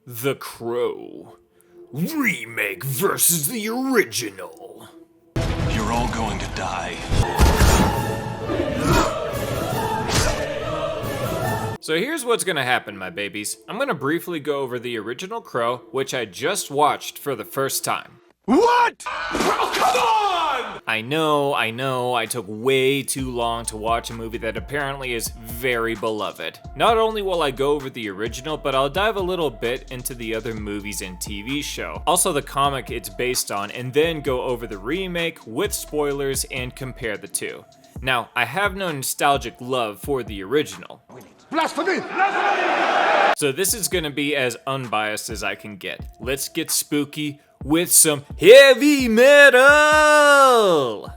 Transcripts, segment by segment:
The Crow. Remake versus the original. You're all going to die. So here's what's gonna happen, my babies. I'm gonna briefly go over the original Crow, which I just watched for the first time. What? Oh, come on! I know, I took way too long to watch a movie that apparently is very beloved. Not only will I go over the original, but I'll dive a little bit into the other movies and TV show. Also the comic it's based on, and then go over the remake with spoilers and compare the two. Now, I have no nostalgic love for the original. Blasphemy! So this is gonna be as unbiased as I can get. Let's get spooky with some heavy metal!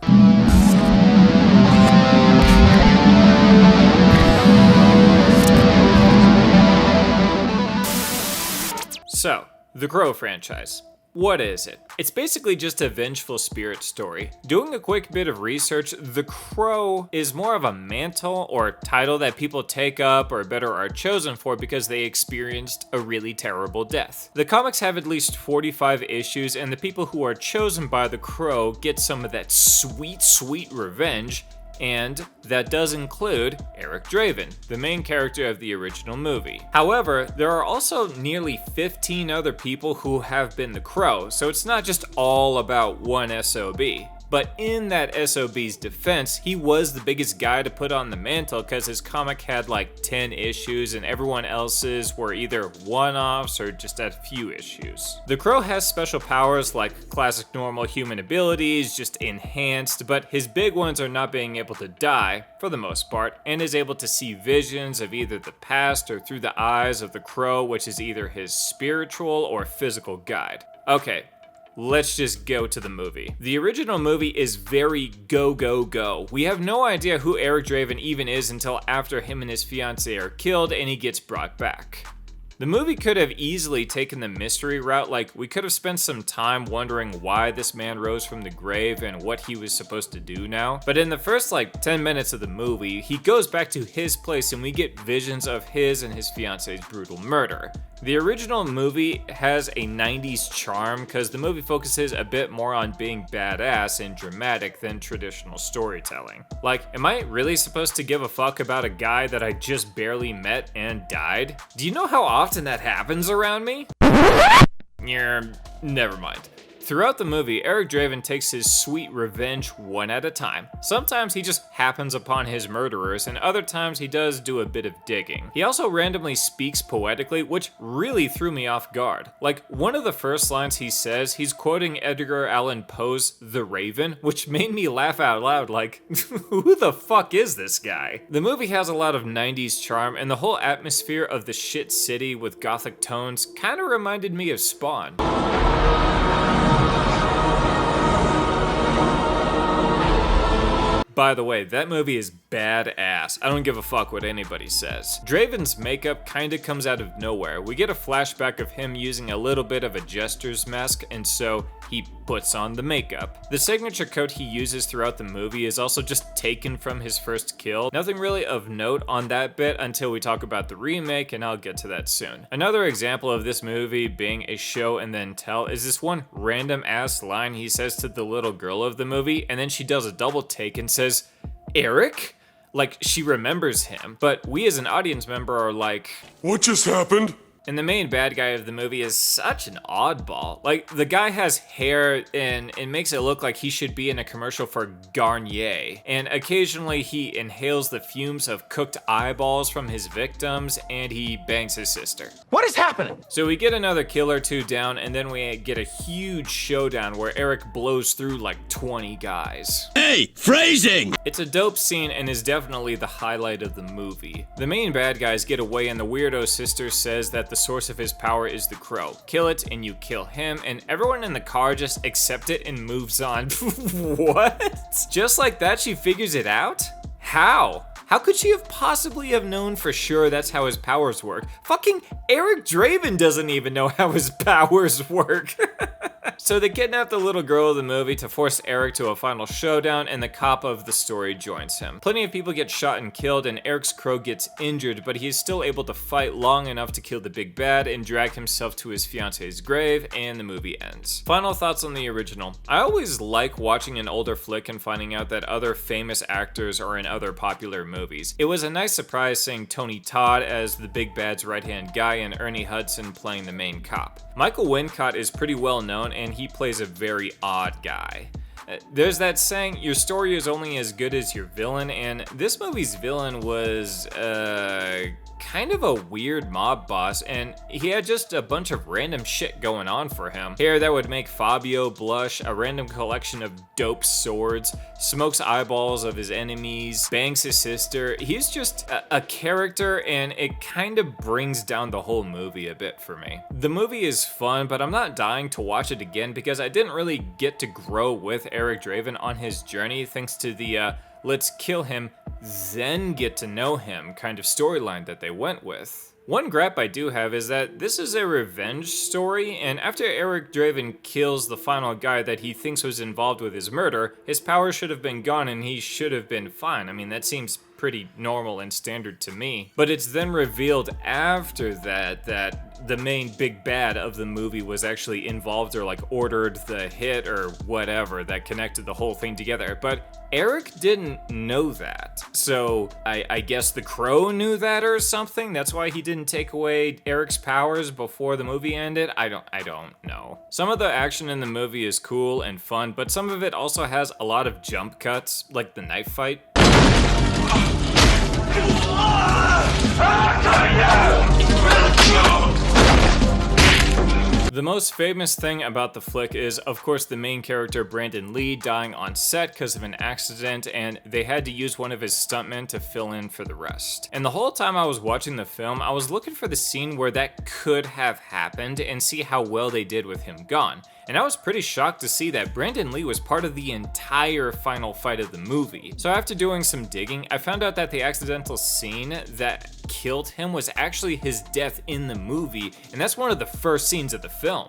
So, the Crow franchise. What is it? It's basically just a vengeful spirit story. Doing a quick bit of research, The Crow is more of a mantle or title that people take up or better are chosen for because they experienced a really terrible death. The comics have at least 45 issues, and the people who are chosen by The Crow get some of that sweet, sweet revenge. And that does include Eric Draven, the main character of the original movie. However, there are also nearly 15 other people who have been the Crow, so it's not just all about one SOB. But in that SOB's defense, he was the biggest guy to put on the mantle because his comic had like 10 issues and everyone else's were either one-offs or just a few issues. The Crow has special powers like classic normal human abilities, just enhanced, but his big ones are not being able to die, for the most part, and is able to see visions of either the past or through the eyes of the Crow, which is either his spiritual or physical guide. Okay. Let's just go to the movie. The original movie is very go, go, go. We have no idea who Eric Draven even is until after him and his fiancée are killed and he gets brought back. The movie could have easily taken the mystery route, like we could have spent some time wondering why this man rose from the grave and what he was supposed to do now. But in the first 10 minutes of the movie, he goes back to his place and we get visions of his and his fiancee's brutal murder. The original movie has a 90s charm because the movie focuses a bit more on being badass and dramatic than traditional storytelling. Like, am I really supposed to give a fuck about a guy that I just barely met and died? Do you know how often that happens around me? Yeah, never mind. Throughout the movie, Eric Draven takes his sweet revenge one at a time. Sometimes he just happens upon his murderers, and other times he does do a bit of digging. He also randomly speaks poetically, which really threw me off guard. Like, one of the first lines he says, he's quoting Edgar Allan Poe's The Raven, which made me laugh out loud like, who the fuck is this guy? The movie has a lot of 90s charm, and the whole atmosphere of the shit city with gothic tones kinda reminded me of Spawn. By the way, that movie is badass. I don't give a fuck what anybody says. Draven's makeup kinda comes out of nowhere. We get a flashback of him using a little bit of a jester's mask, and so he puts on the makeup. The signature coat he uses throughout the movie is also just taken from his first kill. Nothing really of note on that bit until we talk about the remake, and I'll get to that soon. Another example of this movie being a show and then tell is this one random ass line he says to the little girl of the movie, and then she does a double take and says, "Eric?" Like she remembers him, but we as an audience member are like, What just happened? And the main bad guy of the movie is such an oddball. Like, the guy has hair and it makes it look like he should be in a commercial for Garnier. And occasionally he inhales the fumes of cooked eyeballs from his victims and he bangs his sister. What is happening? So we get another kill or two down and then we get a huge showdown where Eric blows through like 20 guys. Hey, phrasing! It's a dope scene and is definitely the highlight of the movie. The main bad guys get away and the weirdo sister says that the source of his power is the Crow. Kill it and you kill him, and everyone in the car just accepts it and moves on. What? Just like that she figures it out? How? How could she have possibly have known for sure that's how his powers work? Fucking Eric Draven doesn't even know how his powers work. So they kidnap the little girl of the movie to force Eric to a final showdown, and the cop of the story joins him. Plenty of people get shot and killed, and Eric's crow gets injured, but he is still able to fight long enough to kill the big bad and drag himself to his fiance's grave, and the movie ends. Final thoughts on the original. I always like watching an older flick and finding out that other famous actors are in other popular movies. It was a nice surprise seeing Tony Todd as the big bad's right-hand guy and Ernie Hudson playing the main cop. Michael Wincott is pretty well known, and he plays a very odd guy. There's that saying, your story is only as good as your villain, and this movie's villain was, kind of a weird mob boss, and he had just a bunch of random shit going on for him. Hair that would make Fabio blush, a random collection of dope swords, smokes eyeballs of his enemies, bangs his sister. He's just a character, and it kind of brings down the whole movie a bit for me. The movie is fun, but I'm not dying to watch it again because I didn't really get to grow with Eric Draven on his journey thanks to the let's kill him, then get to know him kind of storyline that they went with. One gripe I do have is that this is a revenge story, and after Eric Draven kills the final guy that he thinks was involved with his murder, his power should have been gone and he should have been fine. I mean, that seems pretty normal and standard to me. But it's then revealed after that the main big bad of the movie was actually involved or like ordered the hit or whatever that connected the whole thing together. But Eric didn't know that. So I guess the Crow knew that or something. That's why he didn't take away Eric's powers before the movie ended. I don't know. Some of the action in the movie is cool and fun, but some of it also has a lot of jump cuts, like the knife fight. The most famous thing about the flick is, of course, the main character Brandon Lee dying on set because of an accident, and they had to use one of his stuntmen to fill in for the rest. And the whole time I was watching the film, I was looking for the scene where that could have happened and see how well they did with him gone. And I was pretty shocked to see that Brandon Lee was part of the entire final fight of the movie. So after doing some digging, I found out that the accidental scene that killed him was actually his death in the movie, and that's one of the first scenes of the film.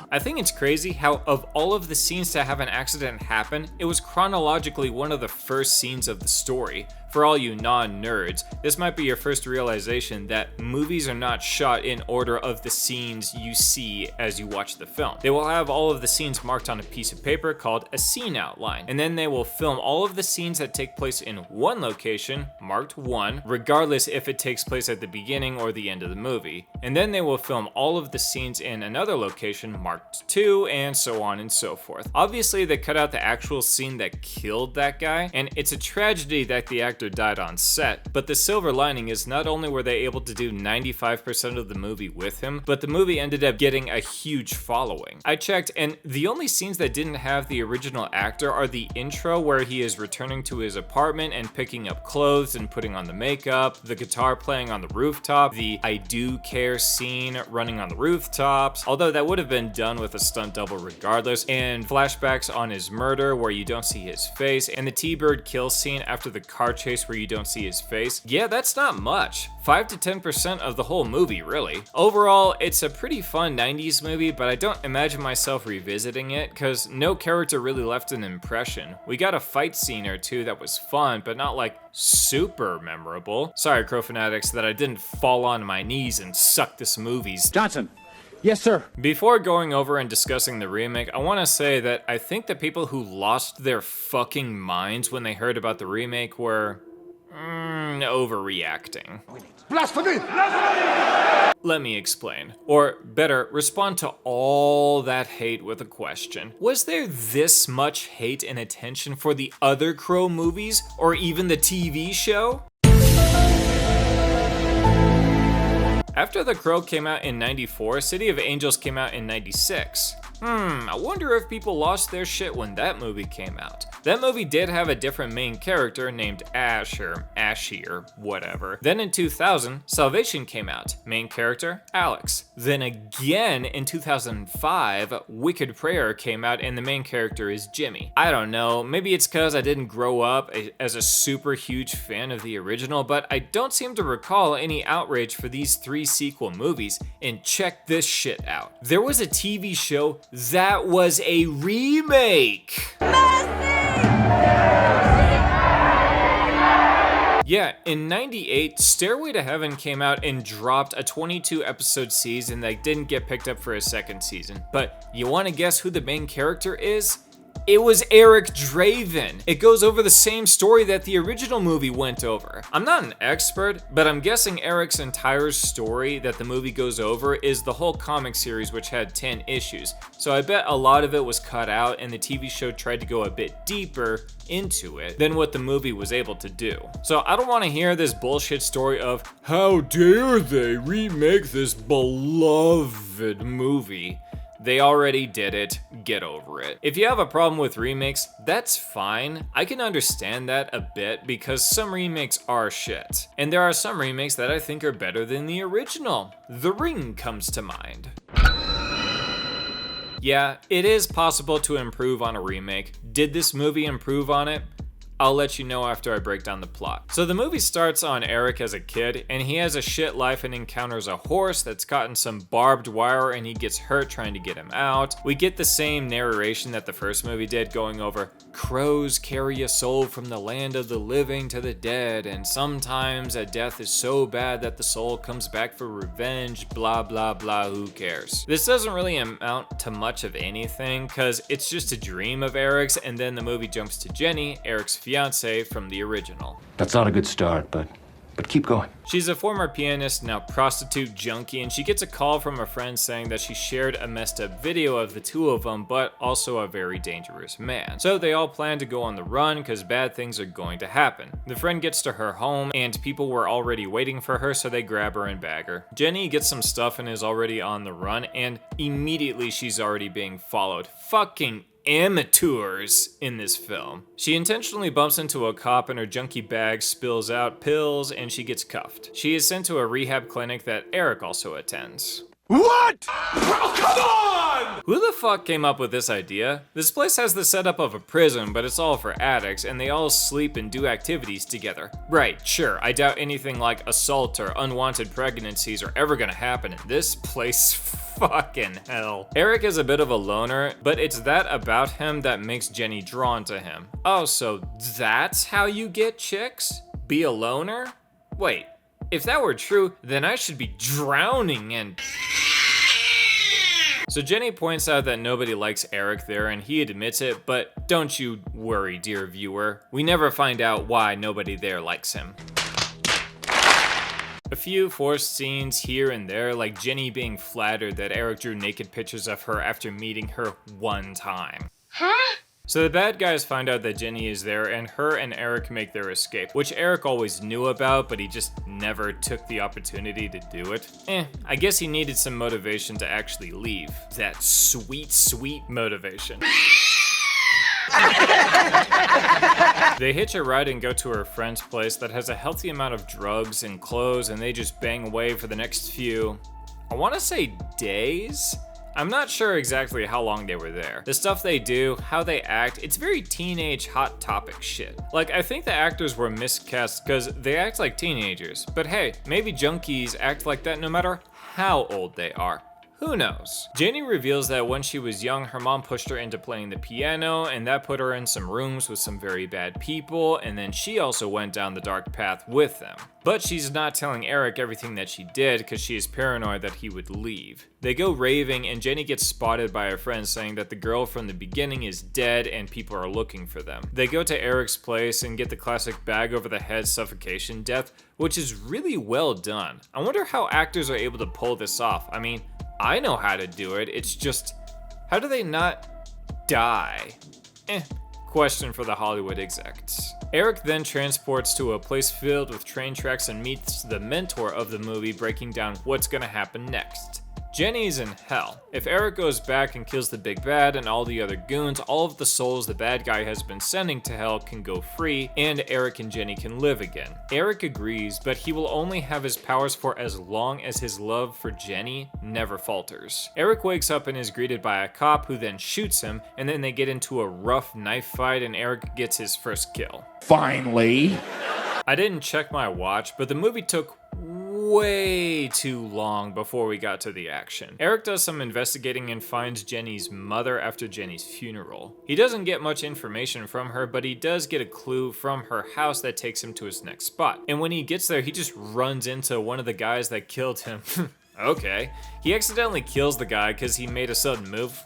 I think it's crazy how of all of the scenes to have an accident happen, it was chronologically one of the first scenes of the story. For all you non-nerds, this might be your first realization that movies are not shot in order of the scenes you see as you watch the film. They will have all of the scenes marked on a piece of paper called a scene outline, and then they will film all of the scenes that take place in one location, marked 1, regardless if it takes place at the beginning or the end of the movie. And then they will film all of the scenes in another location, marked 2, and so on and so forth. Obviously, they cut out the actual scene that killed that guy, and it's a tragedy that the actor died on set, but the silver lining is not only were they able to do 95% of the movie with him, but the movie ended up getting a huge following. I checked, and the only scenes that didn't have the original actor are the intro where he is returning to his apartment and picking up clothes and putting on the makeup, the guitar playing on the rooftop, the I do care scene running on the rooftops, although that would have been done with a stunt double regardless, and flashbacks on his murder where you don't see his face, and the T-Bird kill scene after the car chase where you don't see his face. Yeah, that's not much. 5 to 10% of the whole movie, really. Overall, it's a pretty fun 90s movie, but I don't imagine myself revisiting it because no character really left an impression. We got a fight scene or two that was fun, but not like super memorable. Sorry, Crow fanatics, that I didn't fall on my knees and suck this movie's. Johnson. Yes, sir. Before going over and discussing the remake, I want to say that I think the people who lost their fucking minds when they heard about the remake were overreacting. Blasphemy! Let me explain. Or better, respond to all that hate with a question. Was there this much hate and attention for the other Crow movies, or even the TV show? After The Crow came out in '94, City of Angels came out in '96. I wonder if people lost their shit when that movie came out. That movie did have a different main character named Ash or Ashy or whatever. Then in 2000, Salvation came out. Main character, Alex. Then again in 2005, Wicked Prayer came out and the main character is Jimmy. I don't know, maybe it's cause I didn't grow up as a super huge fan of the original, but I don't seem to recall any outrage for these 3 sequel movies. And check this shit out. There was a TV show that was a remake. Yeah, in '98, Stairway to Heaven came out and dropped a 22 episode season that didn't get picked up for a second season. But you wanna guess who the main character is? It was Eric Draven. It goes over the same story that the original movie went over. I'm not an expert, but I'm guessing Eric's entire story that the movie goes over is the whole comic series, which had 10 issues. So I bet a lot of it was cut out and the TV show tried to go a bit deeper into it than what the movie was able to do. So I don't want to hear this bullshit story of how dare they remake this beloved movie. They already did it, get over it. If you have a problem with remakes, that's fine. I can understand that a bit because some remakes are shit. And there are some remakes that I think are better than the original. The Ring comes to mind. Yeah, it is possible to improve on a remake. Did this movie improve on it? I'll let you know after I break down the plot. So the movie starts on Eric as a kid, and he has a shit life and encounters a horse that's caught in some barbed wire and he gets hurt trying to get him out. We get the same narration that the first movie did, going over, crows carry a soul from the land of the living to the dead, and sometimes a death is so bad that the soul comes back for revenge, blah blah blah, who cares? This doesn't really amount to much of anything, cause it's just a dream of Eric's, and then the movie jumps to Jenny, Eric's fiance from the original. That's not a good start, but keep going. She's a former pianist, now prostitute junkie, and she gets a call from a friend saying that she shared a messed up video of the two of them, but also a very dangerous man. So they all plan to go on the run because bad things are going to happen. The friend gets to her home and people were already waiting for her, so they grab her and bag her. Jenny gets some stuff and is already on the run, and immediately she's already being followed. Fucking amateurs in this film. She intentionally bumps into a cop and her junkie bag spills out pills and she gets cuffed. She is sent to a rehab clinic that Eric also attends. What? Oh, come on! Who the fuck came up with this idea? This place has the setup of a prison, but it's all for addicts and they all sleep and do activities together. Right, sure, I doubt anything like assault or unwanted pregnancies are ever gonna happen in this place. Fucking hell. Eric is a bit of a loner, but it's that about him that makes Jenny drawn to him. Oh, so that's how you get chicks? Be a loner? Wait, if that were true, then I should be drowning and... So Jenny points out that nobody likes Eric there and he admits it, but don't you worry, dear viewer. We never find out why nobody there likes him. A few forced scenes here and there, like Jenny being flattered that Eric drew naked pictures of her after meeting her one time. Huh? So the bad guys find out that Jenny is there and her and Eric make their escape, which Eric always knew about, but he just never took the opportunity to do it. I guess he needed some motivation to actually leave. That sweet, sweet motivation. They hitch a ride and go to her friend's place that has a healthy amount of drugs and clothes, and they just bang away for the next few, I want to say days? I'm not sure exactly how long they were there. The stuff they do, how they act, it's very teenage hot topic shit. Like, I think the actors were miscast because they act like teenagers, but hey, maybe junkies act like that no matter how old they are. Who knows? Jenny reveals that when she was young, her mom pushed her into playing the piano, and that put her in some rooms with some very bad people, and then she also went down the dark path with them. But she's not telling Eric everything that she did because she is paranoid that he would leave. They go raving, and Jenny gets spotted by a friend saying that the girl from the beginning is dead and people are looking for them. They go to Eric's place and get the classic bag over the head suffocation death, which is really well done. I wonder how actors are able to pull this off. I mean, I know how to do it, it's just, how do they not die? Question for the Hollywood execs. Eric then transports to a place filled with train tracks and meets the mentor of the movie, breaking down what's gonna happen next. Jenny's in hell. If Eric goes back and kills the big bad and all the other goons, all of the souls the bad guy has been sending to hell can go free, and Eric and Jenny can live again. Eric agrees, but he will only have his powers for as long as his love for Jenny never falters. Eric wakes up and is greeted by a cop who then shoots him, and then they get into a rough knife fight and Eric gets his first kill. Finally. I didn't check my watch, but the movie took way too long before we got to the action. Eric does some investigating and finds Jenny's mother after Jenny's funeral. He doesn't get much information from her, but he does get a clue from her house that takes him to his next spot. And when he gets there, he just runs into one of the guys that killed him. Okay. He accidentally kills the guy because he made a sudden move.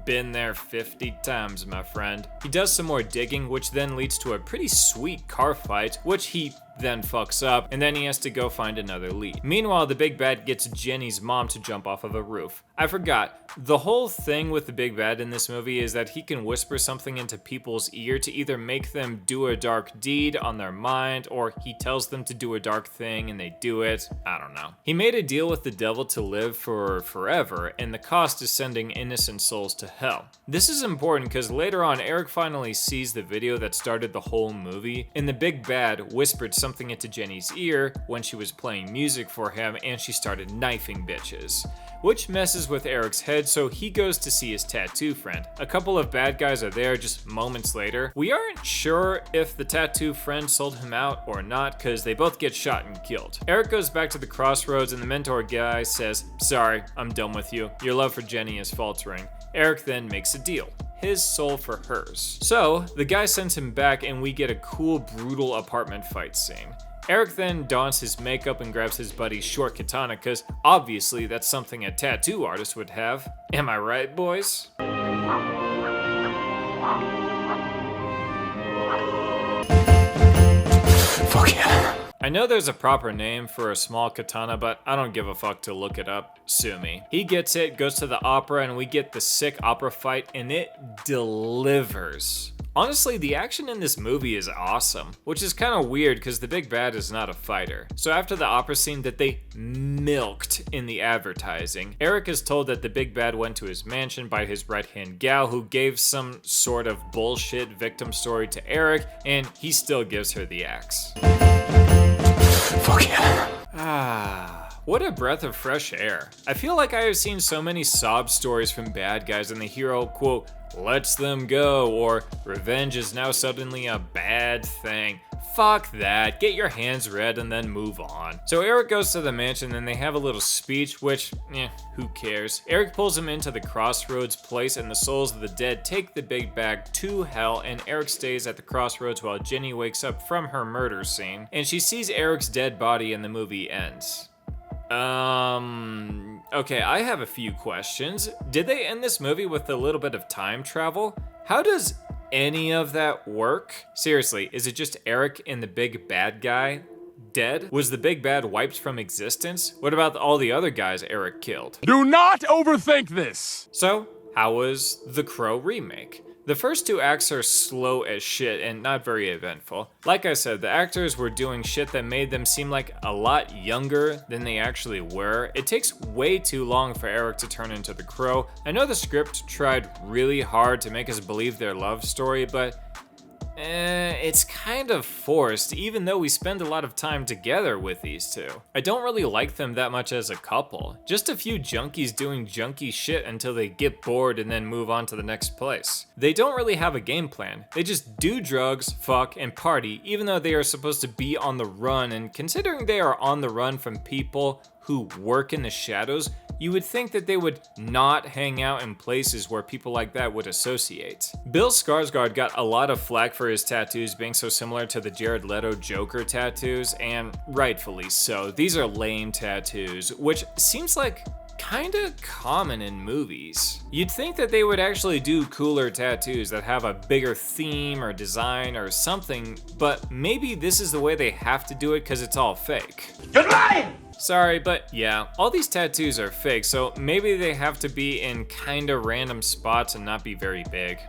Been there 50 times, my friend. He does some more digging, which then leads to a pretty sweet car fight, which he then fucks up, and then he has to go find another lead. Meanwhile, the big bad gets Jenny's mom to jump off of a roof. I forgot, the whole thing with the big bad in this movie is that he can whisper something into people's ear to either make them do a dark deed on their mind, or he tells them to do a dark thing and they do it. I don't know. He made a deal with the devil to live for forever, and the cost is sending innocent souls to hell. This is important because later on, Eric finally sees the video that started the whole movie, and the big bad whispered something into Jenny's ear when she was playing music for him, and she started knifing bitches, which messes with Eric's head, so he goes to see his tattoo friend. A couple of bad guys are there just moments later. We aren't sure if the tattoo friend sold him out or not, because they both get shot and killed. Eric goes back to the crossroads and the mentor guy says, "Sorry, I'm done with you. Your love for Jenny is faltering." Eric then makes a deal. His soul for hers. So, the guy sends him back and we get a cool, brutal apartment fight scene. Eric then dons his makeup and grabs his buddy's short katana, because obviously that's something a tattoo artist would have. Am I right, boys? Fuck yeah. I know there's a proper name for a small katana, but I don't give a fuck to look it up. Sue me. He gets it, goes to the opera, and we get the sick opera fight, and it delivers. Honestly, the action in this movie is awesome, which is kind of weird because the big bad is not a fighter. So after the opera scene that they milked in the advertising, Eric is told that the big bad went to his mansion by his right-hand gal who gave some sort of bullshit victim story to Eric, and he still gives her the axe. Fuck yeah. What a breath of fresh air. I feel like I have seen so many sob stories from bad guys and the hero, quote, lets them go, or revenge is now suddenly a bad thing. Fuck that, get your hands red and then move on. So Eric goes to the mansion and they have a little speech, which, who cares? Eric pulls him into the crossroads place and the souls of the dead take the big bag to hell, and Eric stays at the crossroads while Jenny wakes up from her murder scene and she sees Eric's dead body and the movie ends. Okay, I have a few questions. Did they end this movie with a little bit of time travel? How does any of that work? Seriously, is it just Eric and the big bad guy dead? Was the big bad wiped from existence? What about all the other guys Eric killed? Do not overthink this. So, how was The Crow remake? The first two acts are slow as shit and not very eventful. Like I said, the actors were doing shit that made them seem like a lot younger than they actually were. It takes way too long for Eric to turn into the Crow. I know the script tried really hard to make us believe their love story, but it's kind of forced, even though we spend a lot of time together with these two. I don't really like them that much as a couple. Just a few junkies doing junkie shit until they get bored and then move on to the next place. They don't really have a game plan. They just do drugs, fuck, and party, even though they are supposed to be on the run, and considering they are on the run from people who work in the shadows, you would think that they would not hang out in places where people like that would associate. Bill Skarsgård got a lot of flack for his tattoos being so similar to the Jared Leto Joker tattoos, and rightfully so. These are lame tattoos, which seems like kinda common in movies. You'd think that they would actually do cooler tattoos that have a bigger theme or design or something, but maybe this is the way they have to do it because it's all fake. You're lying! Sorry, but yeah, all these tattoos are fake, so maybe they have to be in kinda random spots and not be very big.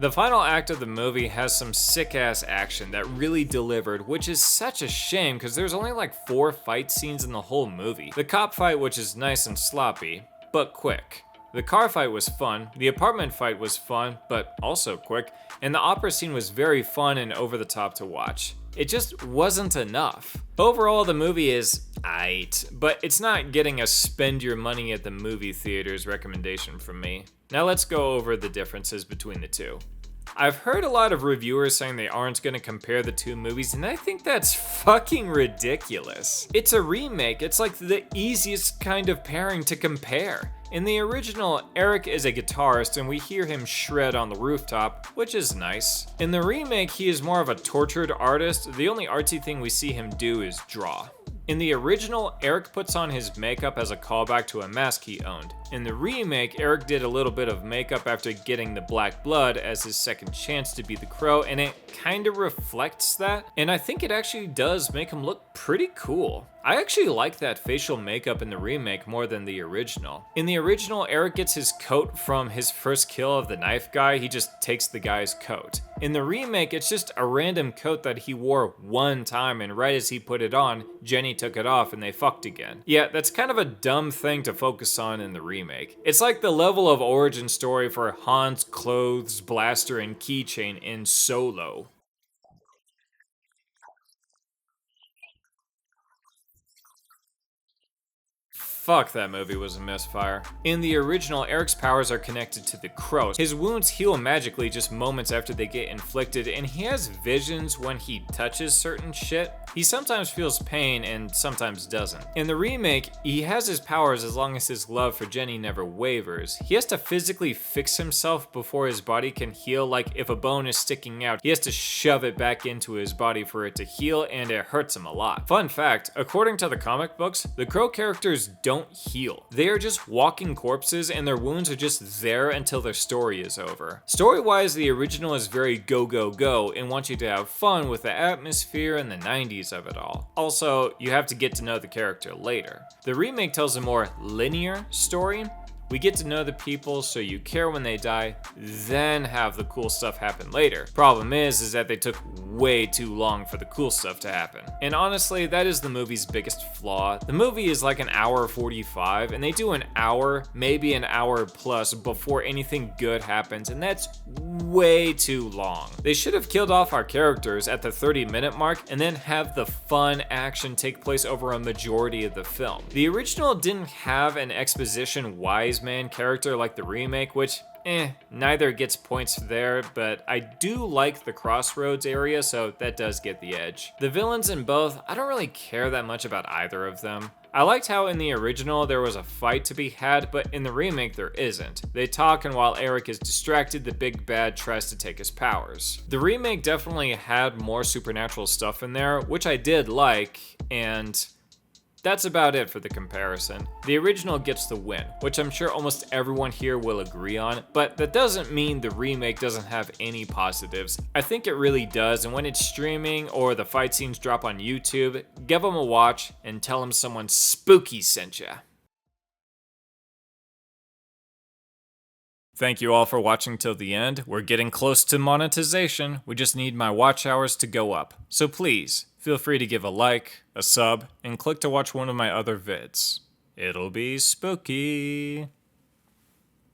The final act of the movie has some sick-ass action that really delivered, which is such a shame because there's only like 4 fight scenes in the whole movie. The cop fight, which is nice and sloppy, but quick. The car fight was fun, the apartment fight was fun, but also quick, and the opera scene was very fun and over the top to watch. It just wasn't enough. Overall, the movie is aight, but it's not getting a spend your money at the movie theaters recommendation from me. Now let's go over the differences between the two. I've heard a lot of reviewers saying they aren't going to compare the two movies, and I think that's fucking ridiculous. It's a remake, it's like the easiest kind of pairing to compare. In the original, Eric is a guitarist and we hear him shred on the rooftop, which is nice. In the remake, he is more of a tortured artist. The only artsy thing we see him do is draw. In the original, Eric puts on his makeup as a callback to a mask he owned. In the remake, Eric did a little bit of makeup after getting the black blood as his second chance to be the Crow, and it kind of reflects that, and I think it actually does make him look pretty cool. I actually like that facial makeup in the remake more than the original. In the original, Eric gets his coat from his first kill of the knife guy. He just takes the guy's coat. In the remake, it's just a random coat that he wore one time, and right as he put it on, Jenny took it off and they fucked again. Yeah, that's kind of a dumb thing to focus on in the remake. It's like the level of origin story for Han's clothes, blaster, and keychain in Solo. Fuck, that movie was a misfire. In the original, Eric's powers are connected to the Crow. His wounds heal magically just moments after they get inflicted, and he has visions when he touches certain shit. He sometimes feels pain and sometimes doesn't. In the remake, he has his powers as long as his love for Jenny never wavers. He has to physically fix himself before his body can heal, like if a bone is sticking out, he has to shove it back into his body for it to heal, and it hurts him a lot. Fun fact, according to the comic books, the Crow characters don't heal. They are just walking corpses and their wounds are just there until their story is over. Story-wise, the original is very go go go and wants you to have fun with the atmosphere and the 90s of it all. Also, you have to get to know the character later. The remake tells a more linear story. We get to know the people so you care when they die, then have the cool stuff happen later. Problem is that they took way too long for the cool stuff to happen. And honestly, that is the movie's biggest flaw. The movie is like an hour 45, and they do an hour, maybe an hour plus before anything good happens, and that's way too long. They should have killed off our characters at the 30-minute mark and then have the fun action take place over a majority of the film. The original didn't have an exposition wise man character like the remake, which neither gets points there, but I do like the crossroads area, so that does get the edge. The villains in both, I don't really care that much about either of them. I liked how in the original there was a fight to be had, but in the remake there isn't. They talk, and while Eric is distracted, the big bad tries to take his powers. The remake definitely had more supernatural stuff in there, which I did like, and that's about it for the comparison. The original gets the win, which I'm sure almost everyone here will agree on, but that doesn't mean the remake doesn't have any positives. I think it really does, and when it's streaming or the fight scenes drop on YouTube, give them a watch and tell them someone spooky sent ya. Thank you all for watching till the end. We're getting close to monetization. We just need my watch hours to go up. So please, feel free to give a like, a sub, and click to watch one of my other vids. It'll be spooky.